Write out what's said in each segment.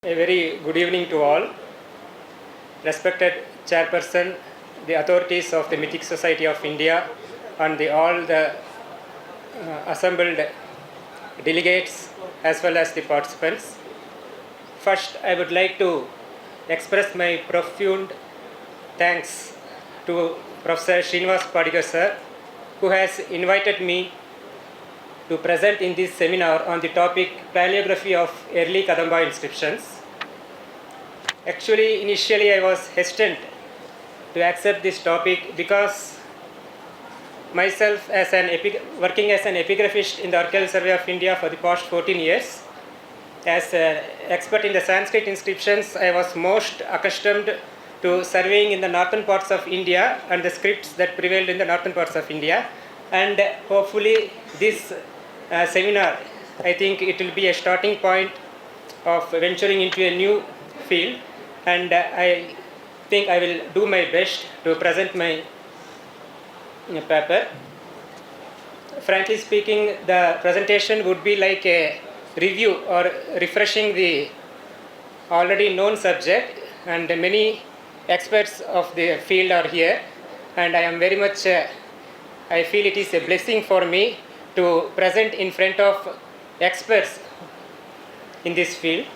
A very good evening to all. Respected Chairperson, the authorities of the Mythic Society of India, and all the assembled delegates as well as the participants. First, I would like to express my profound thanks to Professor Srinivas Padigar sir, who has invited me to present in this seminar on the topic Palaeography of early Kadamba inscriptions. Actually, initially I was hesitant to accept this topic because myself working as an epigraphist in the Archaeological Survey of India for the past 14 years, as an expert in the Sanskrit inscriptions, I was most accustomed to surveying in the northern parts of India and the scripts that prevailed in the northern parts of India. And hopefully this seminar, I think it will be a starting point of venturing into a new field, and I think I will do my best to present my paper. Frankly speaking, the presentation would be like a review or refreshing the already known subject, and many experts of the field are here, and I am very much I feel it is a blessing for me to present in front of experts in this field.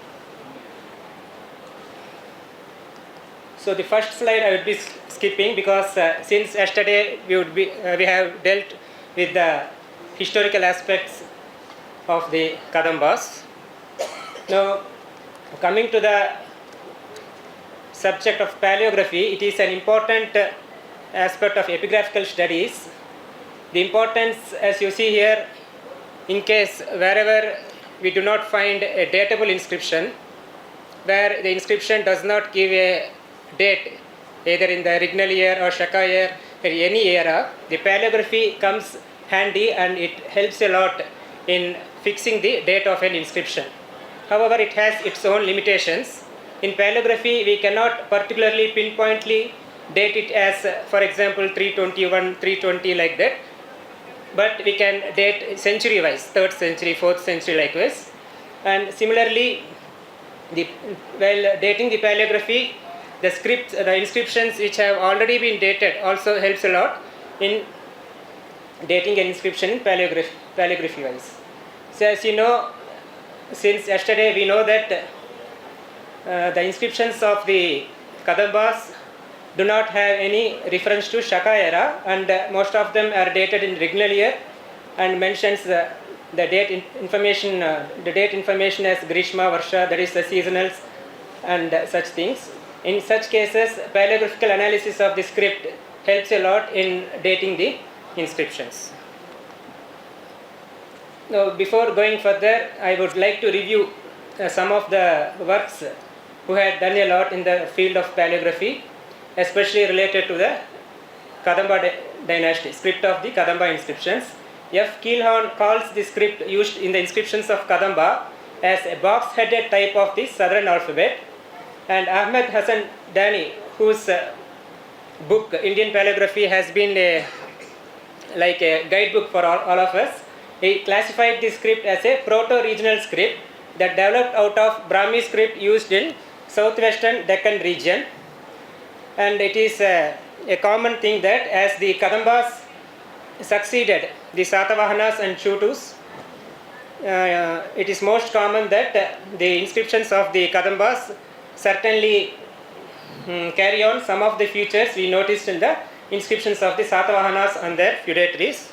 So the first slide I would be skipping because since yesterday we have dealt with the historical aspects of the Kadambas. Now, coming to the subject of paleography, it is an important aspect of epigraphical studies. The importance, as you see here, in case wherever we do not find a datable inscription, where the inscription does not give a date, either in the Rignal year or Shaka year, or any era, the paleography comes handy and it helps a lot in fixing the date of an inscription. However, it has its own limitations. In paleography, we cannot particularly pinpointly date it as, for example, 321, 320 like that, but we can date century wise, 3rd century, 4th century likewise. And similarly, while dating the paleography, the inscriptions which have already been dated also helps a lot in dating an inscription in paleography wise. So as you know, since yesterday we know that the inscriptions of the Kadambas do not have any reference to Shaka era, and most of them are dated in Rignal year and mentions the date information as Grishma, Varsha, that is the seasonals and such things. In such cases, paleographical analysis of the script helps a lot in dating the inscriptions. Now, before going further, I would like to review some of the works who had done a lot in the field of paleography, especially related to the Kadamba dynasty, script of the Kadamba inscriptions. F. Keelhorn calls the script used in the inscriptions of Kadamba as a box-headed type of the southern alphabet, and Ahmed Hassan Dani, whose book Indian Paleography has been like a guidebook for all of us, he classified the script as a proto-regional script that developed out of Brahmi script used in southwestern Deccan region. And it is a common thing that as the Kadambas succeeded the Satavahanas and Chutus, it is most common that the inscriptions of the Kadambas certainly carry on some of the features we noticed in the inscriptions of the Satavahanas and their feudatories.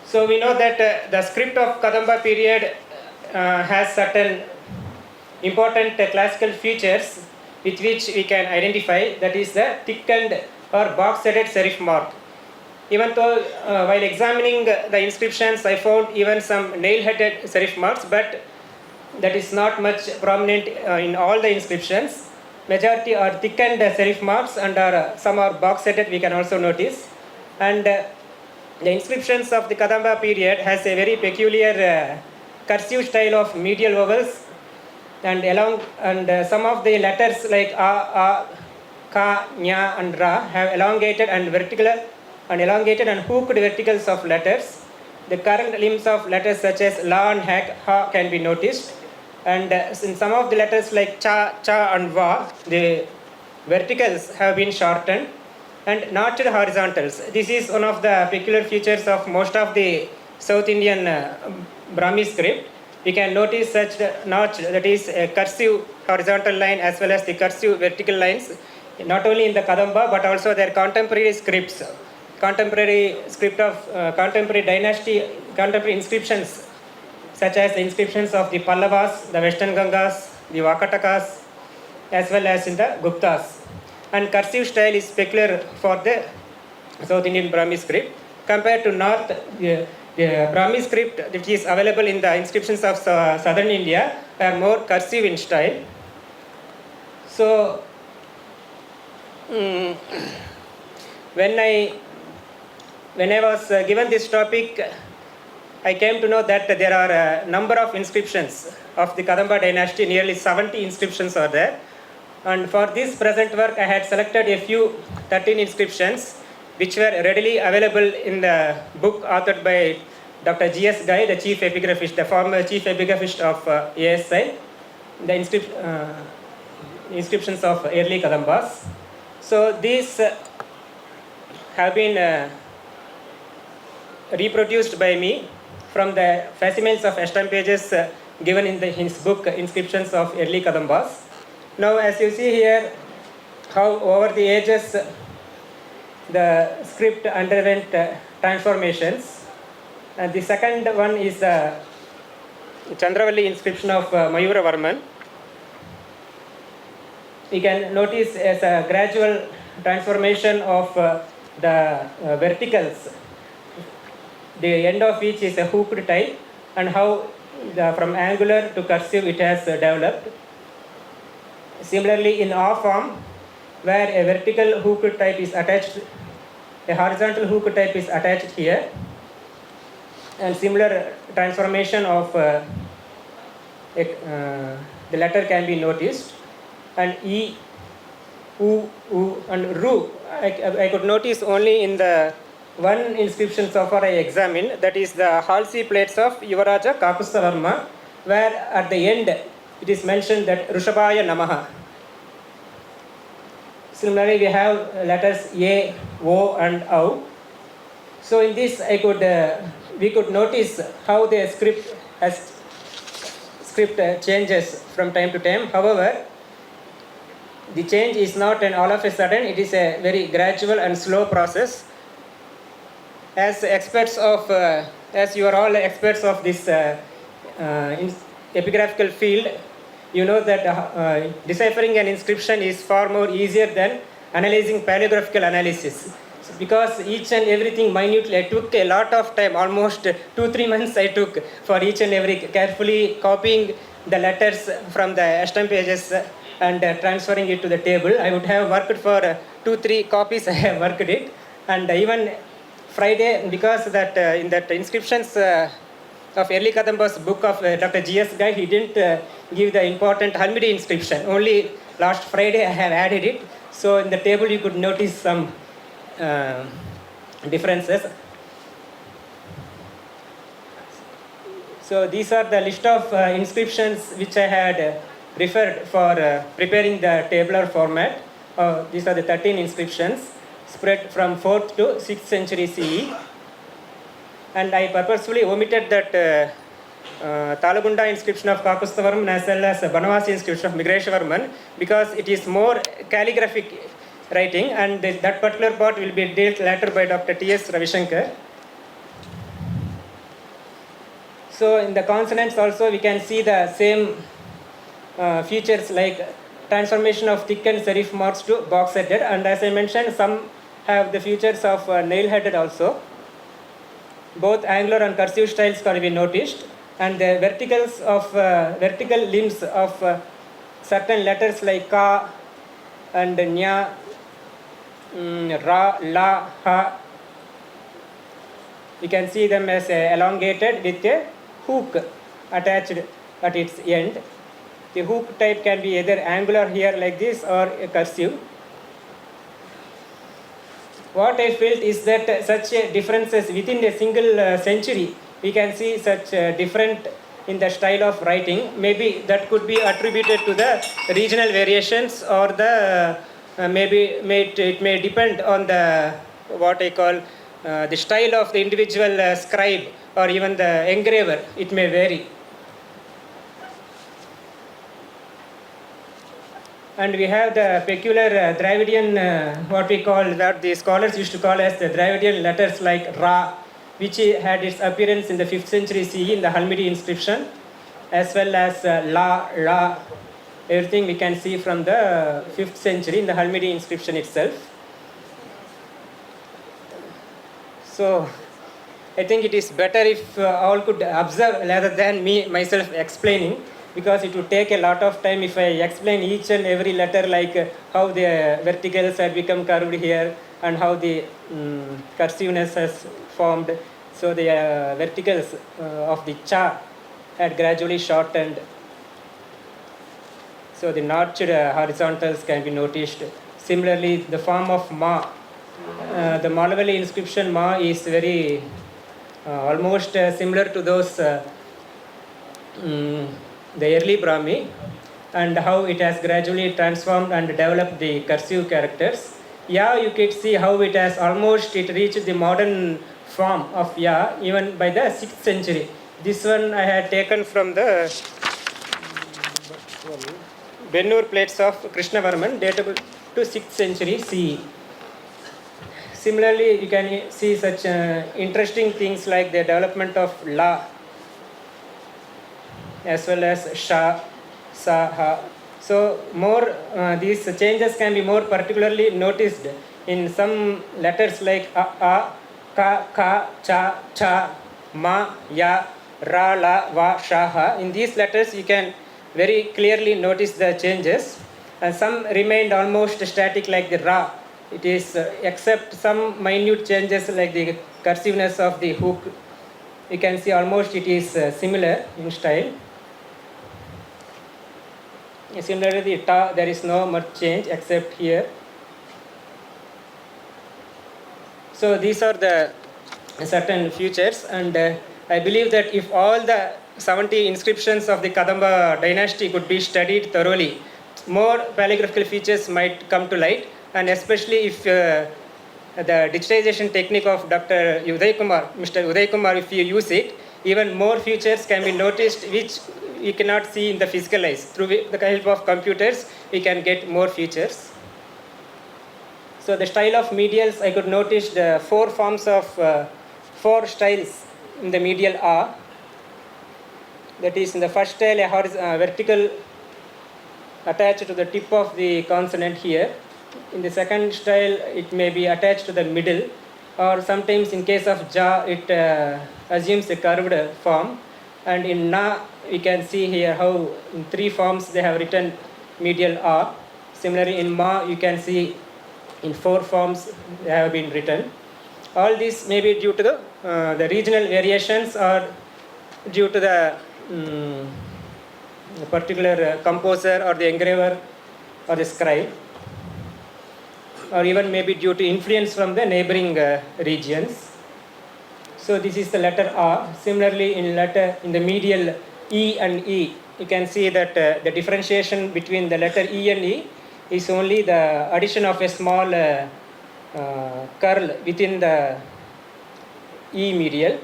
So we know that the script of Kadamba period has certain important classical features with which we can identify, that is the thickened or box-headed serif mark. Even though while examining the inscriptions I found even some nail-headed serif marks, but that is not much prominent in all the inscriptions. Majority are thickened serif marks and some are box-headed, we can also notice. And the inscriptions of the Kadamba period has a very peculiar cursive style of medial vowels, and some of the letters like A, Ka, Nya and Ra have elongated and hooked verticals of letters, The current limbs of letters such as la and ha can be noticed. And in some of the letters like cha, cha and va, the verticals have been shortened and notched horizontals. This is one of the peculiar features of most of the South Indian Brahmi script. We can notice such notch, that is a cursive horizontal line as well as the cursive vertical lines, not only in the Kadamba but also their contemporary scripts, contemporary script of contemporary dynasty, contemporary inscriptions such as the inscriptions of the Pallavas, the Western Gangas, the Vakatakas, as well as in the Guptas. And cursive style is peculiar for the South Indian Brahmi script. Compared to North, the Brahmi script which is available in the inscriptions of southern India are more cursive in style. So, when I was given this topic, I came to know that there are a number of inscriptions of the Kadamba dynasty, nearly 70 inscriptions are there. And for this present work, I had selected a few 13 inscriptions which were readily available in the book authored by Dr. G.S. Gai, the chief epigraphist, the former chief epigraphist of ASI, the inscriptions of early Kadambas. So these have been reproduced by me from the facsimils of estampages given in his book Inscriptions of Early Kadambas. Now, as you see here, how over the ages the script underwent transformations. And the second one is the Chandravalli inscription of Mayura Varman. We can notice as a gradual transformation of the verticals, the end of which is a hooked type, and how from angular to cursive it has developed. Similarly, in R form, where a vertical hooked type is attached, a horizontal hooked type is attached here, and similar transformation of the letter can be noticed. And E, U, and Ru, I could notice only in the one inscription so far I examined, that is the Halsi plates of Yuvaraja Kakustavarma, where at the end it is mentioned that Rushabhaya Namaha. Similarly, we have letters A, O, and Au. So in this, we could notice how the script changes from time to time. However, the change is not an all of a sudden; it is a very gradual and slow process. As experts of, as you are all experts of this epigraphical field, you know that deciphering an inscription is far more easier than analyzing paleographical analysis. So because each and everything minutely, I took a lot of time, almost 2-3 months I took for each and every, carefully copying the letters from the estampages and transferring it to the table. I would have worked for 2-3 copies, I have worked it. And even Friday, because that in that inscriptions of early Kadamba's book of Dr. G.S. Gai, he didn't give the important Halmidi inscription. Only last Friday I have added it. So in the table you could notice some differences. So these are the list of inscriptions which I had referred for preparing the tabular format. These are the 13 inscriptions spread from 4th to 6th century CE. And I purposefully omitted that Talagunda inscription of Kakustavarman as well as Banavasi inscription of Migreshwarman, because it is more calligraphic writing, and that particular part will be dealt later by Dr. T.S. Ravishankar. So in the consonants also we can see the same features like transformation of thickened serif marks to box-headed, and as I mentioned, some have the features of nail-headed also. Both angular and cursive styles can be noticed, and the verticals of vertical limbs of certain letters like Ka and Nya, Ra, La, Ha, we can see them as elongated with a hook attached at its end. The hook type can be either angular here like this or a cursive. what I felt is that such differences within a single century, we can see such different in the style of writing. Maybe that could be attributed to the regional variations, or the it may depend on the what I call the style of the individual scribe or even the engraver. It may vary. And we have the peculiar Dravidian, what we call, that the scholars used to call as the Dravidian letters like Ra, which had its appearance in the 5th century CE in the Halmidi inscription, as well as La, Ra, everything we can see from the 5th century in the Halmidi inscription itself. So I think it is better if all could observe rather than me myself explaining, because it would take a lot of time if I explain each and every letter, like how the verticals have become curved here and how the cursiveness has formed. So the verticals of the cha had gradually shortened. So the notched horizontals can be noticed. Similarly, the form of ma, the Malayalam inscription ma is very almost similar to those the early Brahmi, and how it has gradually transformed and developed the cursive characters. Ya, you can see how it has almost reached the modern form of Ya even by the 6th century. This one I had taken from the Bennur plates of Krishnavarman, datable to 6th century CE. Similarly, you can see such interesting things like the development of La, as well as Sha, Sa, Ha. So more these changes can be more particularly noticed in some letters like A, Ka, Ka, Cha, Cha, Ma, Ya, Ra, La, Va, Sha, Ha. In these letters you can very clearly notice the changes, and some remained almost static like the Ra. It is except some minute changes like the cursiveness of the hook, you can see almost it is similar in style. Similarly, the Ta, there is no much change except here. So these are the certain features, and I believe that if all the 70 inscriptions of the Kadamba dynasty could be studied thoroughly, more palaeographical features might come to light, and especially if the digitization technique of Mr. Uday Kumar, if you use it, even more features can be noticed which you cannot see in the physical eyes. Through the help of computers, we can get more features. So the style of medials, I could notice the 4 forms of 4 styles in the medial A. That is, in the first style, a vertical attached to the tip of the consonant here. In the second style, it may be attached to the middle, or sometimes in case of Ja, it assumes a curved form. And in Na, we can see here how in 3 forms they have written medial A. Similarly, in Ma, you can see in 4 forms they have been written. All this may be due to the regional variations, or due to the particular composer or the engraver or the scribe, or even maybe due to influence from the neighboring regions. So this is the letter A. Similarly, in the medial E and E, you can see that the differentiation between the letter E and E is only the addition of a small curl within the E medial.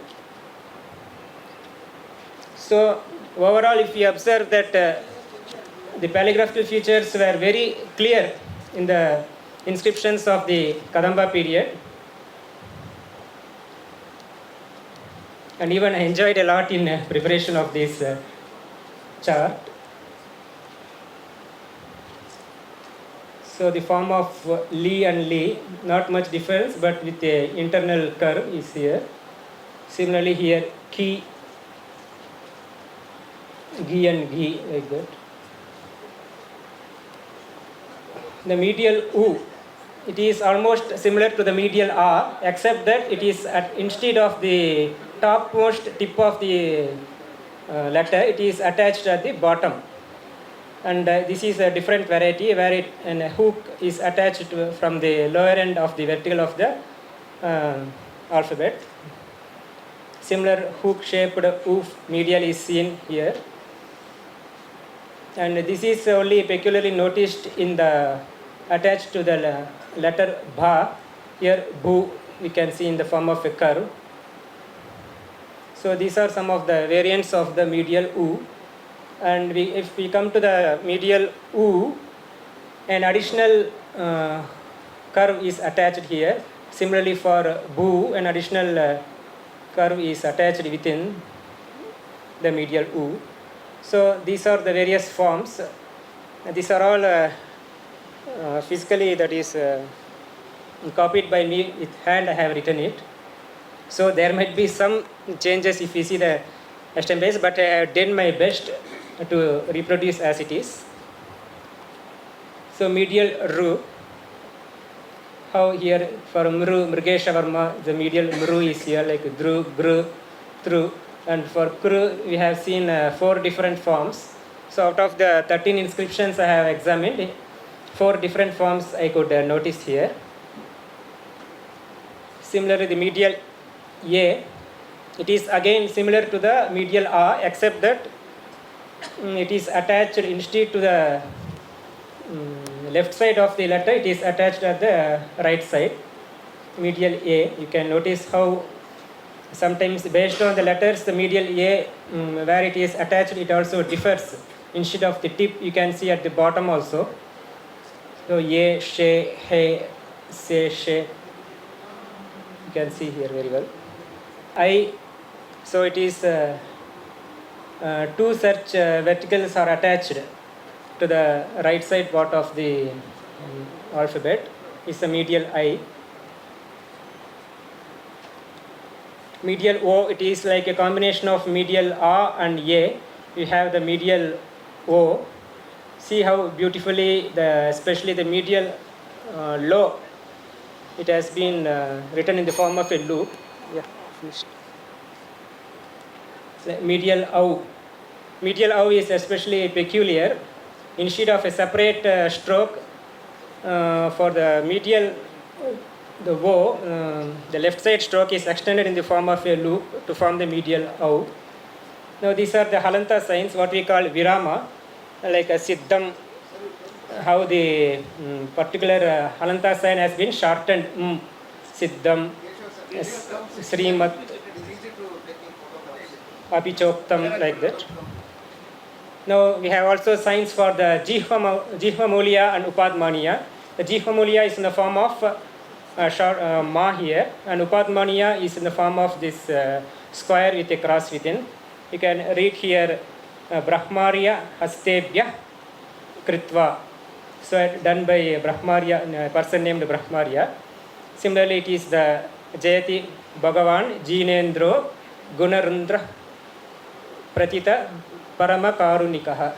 So overall, if you observe that the palaeographical features were very clear in the inscriptions of the Kadamba period, and even I enjoyed a lot in preparation of this chart. So the form of Li and Li, not much difference, but with the internal curve is here. Similarly here, Ki, Gi and Gi, like that. The medial U, it is almost similar to the medial A, except that it is instead of the topmost tip of the letter, it is attached at the bottom. And this is a different variety where a hook is attached from the lower end of the vertical of the alphabet. Similar hook shaped oof medial is seen here. And this is only peculiarly noticed in the attached to the letter bha. Here bhu we can see in the form of a curve. So these are some of the variants of the medial oo. And if we come to the medial oo, an additional curve is attached here. Similarly for bhu, an additional curve is attached within the medial oo. So these are the various forms. These are all physically, that is copied by me with hand. I have written it. So there might be some changes if you see the stem base, but I have done my best to reproduce as it is. So medial ru, how here for mru, mrgesha varma, the medial mru is here like dru, gru, thru. And for kru, we have seen 4 different forms. So out of the 13 inscriptions I have examined, 4 different forms I could notice here. Similarly, the medial a, it is again similar to the medial a, except that it is attached instead to the left side of the letter, it is attached at the right side. Medial a, you can notice how sometimes based on the letters, the medial a where it is attached, it also differs. Instead of the tip, you can see at the bottom also. So ye, she, he, se, she, you can see here very well. I, so it is 2 such verticals are attached to the right side part of the alphabet. Is the medial I. Medial O, it is like a combination of medial A and A. You have the medial O. See how beautifully, especially the medial low, it has been written in the form of a loop. Yeah, finished. Medial O. Medial O is especially peculiar. Instead of a separate stroke for the medial, the O, the left side stroke is extended in the form of a loop to form the medial O. Now these are the halanta signs, what we call virama, like a siddham, how the particular halanta sign has been shortened, siddham, srimat, apichoktam, like that. Now we have also signs for the jihvamulia and upadmaniya. The jihvamulia is in the form of ma here, and upadmaniya is in the form of this square with a cross within. You can read here brahmarya hastebhya kritva. So done by brahmarya, a person named brahmarya. Similarly, it is the jayati bhagavan jinendro gunarundra pratita parama karunikaha.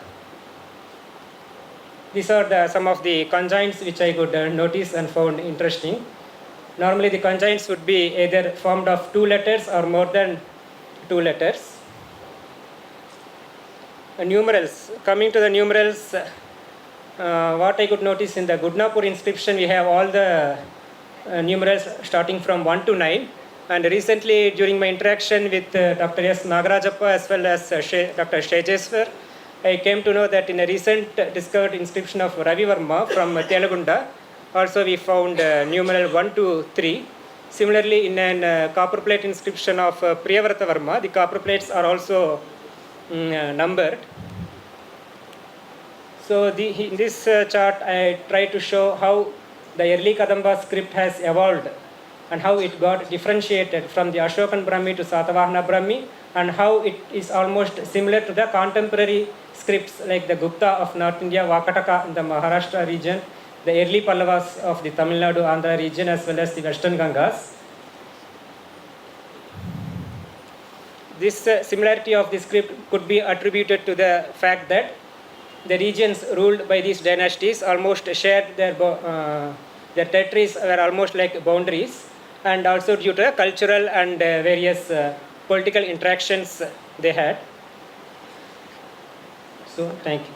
These are some of the conjoints which I could notice and found interesting. Normally the conjoints would be either formed of 2 letters or more than 2 letters. Numerals. Coming to the numerals, what I could notice in the Gudnapur inscription, we have all the numerals starting from 1 to 9. And recently, during my interaction with Dr. S. Nagarajappa as well as Dr. Shejeswar, I came to know that in a recent discovered inscription of Ravi Varma from Telagunda, also we found numeral 1 to 3. Similarly, in an copper plate inscription of Priyavrata Varma, the copper plates are also numbered. So in this chart, I try to show how the early Kadamba script has evolved and how it got differentiated from the Ashokan Brahmi to Satavahana Brahmi, and how it is almost similar to the contemporary scripts like the Gupta of North India, Vakataka in the Maharashtra region, the early Pallavas of the Tamil Nadu, Andhra region, as well as the Western Gangas. This similarity of the script could be attributed to the fact that the regions ruled by these dynasties almost shared their territories were almost like boundaries, and also due to cultural and various political interactions they had. So, thank you.